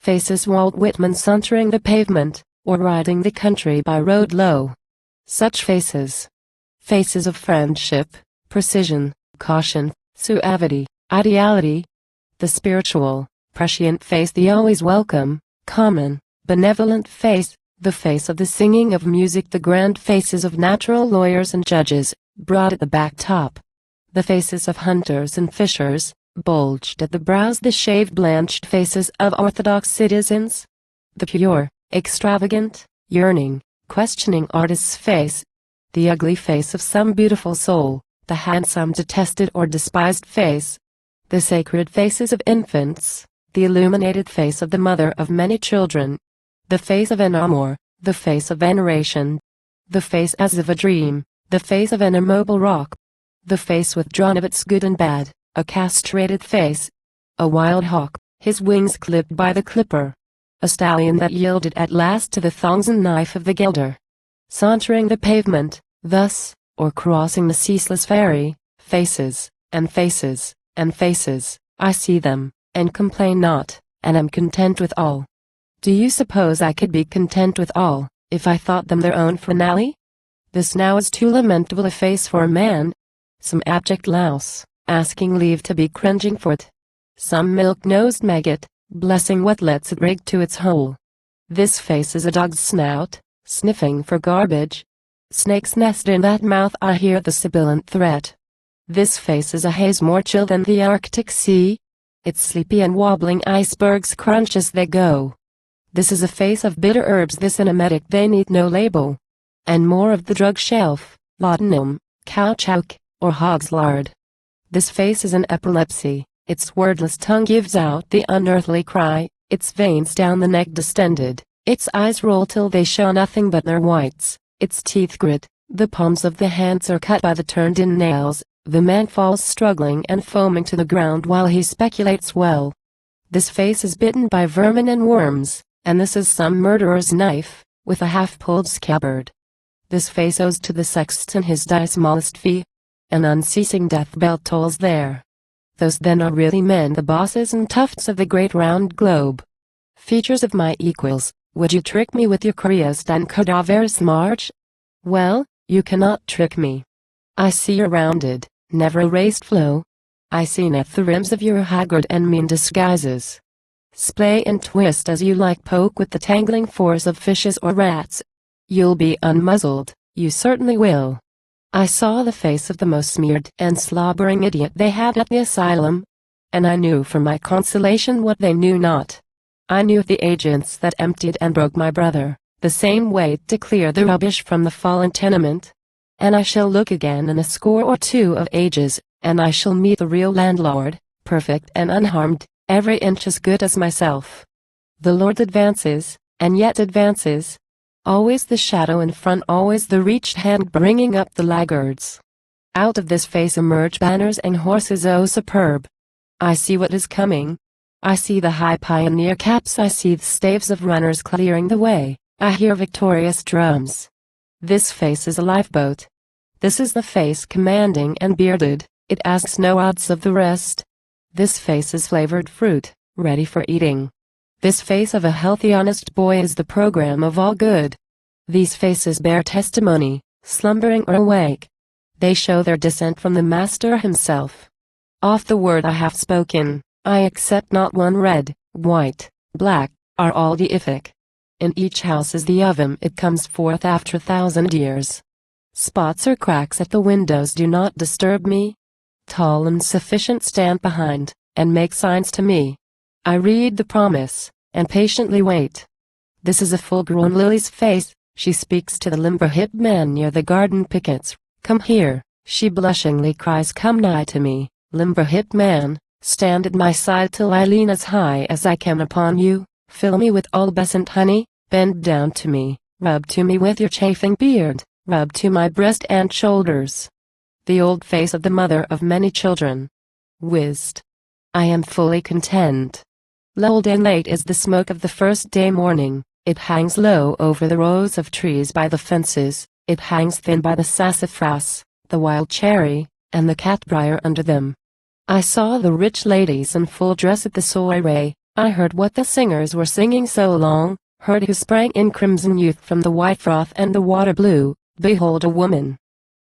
Faces Walt Whitman sauntering the pavement, or riding the country by road low. Such faces. Faces of friendship, precision, caution, suavity, ideality. The spiritual, prescient face, the always welcome, common, benevolent face, the face of the singing of music, the grand faces of natural lawyers and judges, broad at the back top. The faces of hunters and fishers, bulged at the brows, the shaved blanched faces of orthodox citizens. The pure, extravagant, yearning, questioning artist's face. The ugly face of some beautiful soul, the handsome detested or despised face. The sacred faces of infants, the illuminated face of the mother of many children. The face of an amour, the face of veneration. The face as of a dream, the face of an immobile rock. The face withdrawn of its good and bad, a castrated face. A wild hawk, his wings clipped by the clipper. A stallion that yielded at last to the thongs and knife of the gilder. Sauntering the pavement, thus, or crossing the ceaseless ferry, faces, and faces, and faces, I see them, and complain not, and am content with all. Do you suppose I could be content with all, if I thought them their own finale? This now is too lamentable a face for a man. Some abject louse, asking leave to be cringing for it. Some milk-nosed maggot, blessing what lets it rig to its hole. This face is a dog's snout, sniffing for garbage. Snakes nest in that mouth, I hear the sibilant threat. This face is a haze more chill than the Arctic Sea. Its sleepy and wobbling icebergs crunch as they go. This is a face of bitter herbs, this an emetic, they need no label. And more of the drug shelf, laudanum, caoutchouc, or hog's lard. This face is an epilepsy, its wordless tongue gives out the unearthly cry, its veins down the neck distended, its eyes roll till they show nothing but their whites, its teeth grit, the palms of the hands are cut by the turned-in nails, the man falls struggling and foaming to the ground while he speculates well. This face is bitten by vermin and worms, and this is some murderer's knife, with a half-pulled scabbard. This face owes to the sexton his smallest fee. An unceasing death bell tolls there. Those then are really men, the bosses and toughs of the great round globe. Features of my equals, would you trick me with your curious and cadaverous march? Well, you cannot trick me. I see your rounded, never erased flow. I see 'neath the rims of your haggard and mean disguises. Splay and twist as you like, poke with the tangling force of fishes or rats. You'll be unmuzzled, you certainly will. I saw the face of the most smeared and slobbering idiot they had at the asylum. And I knew for my consolation what they knew not. I knew the agents that emptied and broke my brother, the same way to clear the rubbish from the fallen tenement. And I shall look again in a score or two of ages, and I shall meet the real landlord, perfect and unharmed, every inch as good as myself. The Lord advances, and yet advances. Always the shadow in front, always the reached hand bringing up the laggards. Out of this face emerge banners and horses, oh superb. I see what is coming. I see the high pioneer caps, I see the staves of runners clearing the way, I hear victorious drums. This face is a lifeboat. This is the face commanding and bearded, it asks no odds of the rest. This face is flavored fruit, ready for eating. This face of a healthy honest boy is the program of all good. These faces bear testimony, slumbering or awake. They show their descent from the Master himself. Off the word I have spoken, I accept not one. Red, white, black, are all deific. In each house is the oven, it comes forth after 1,000 years. Spots or cracks at the windows do not disturb me. Tall and sufficient stand behind, and make signs to me. I read the promise, and patiently wait. This is a full-grown lily's face, she speaks to the limber-hipped man near the garden pickets. Come here, she blushingly cries, come nigh to me, limber-hipped man, stand at my side till I lean as high as I can upon you, fill me with albescent honey, bend down to me, rub to me with your chafing beard, rub to my breast and shoulders. The old face of the mother of many children. Whist. I am fully content. Lulled and late is the smoke of the first day morning, it hangs low over the rows of trees by the fences, it hangs thin by the sassafras, the wild cherry, and the catbrier under them. I saw the rich ladies in full dress at the soiree, I heard what the singers were singing so long, heard who sprang in crimson youth from the white froth and the water blue. Behold a woman.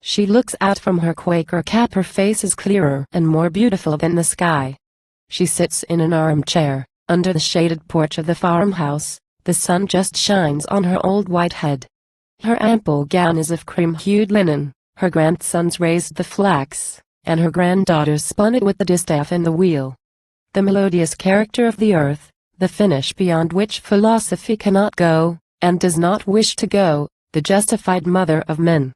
She looks out from her Quaker cap, her face is clearer and more beautiful than the sky. She sits in an armchair, under the shaded porch of the farmhouse, the sun just shines on her old white head. Her ample gown is of cream-hued linen, her grandsons raised the flax, and her granddaughters spun it with the distaff and the wheel. The melodious character of the earth, the finish beyond which philosophy cannot go, and does not wish to go, the justified mother of men,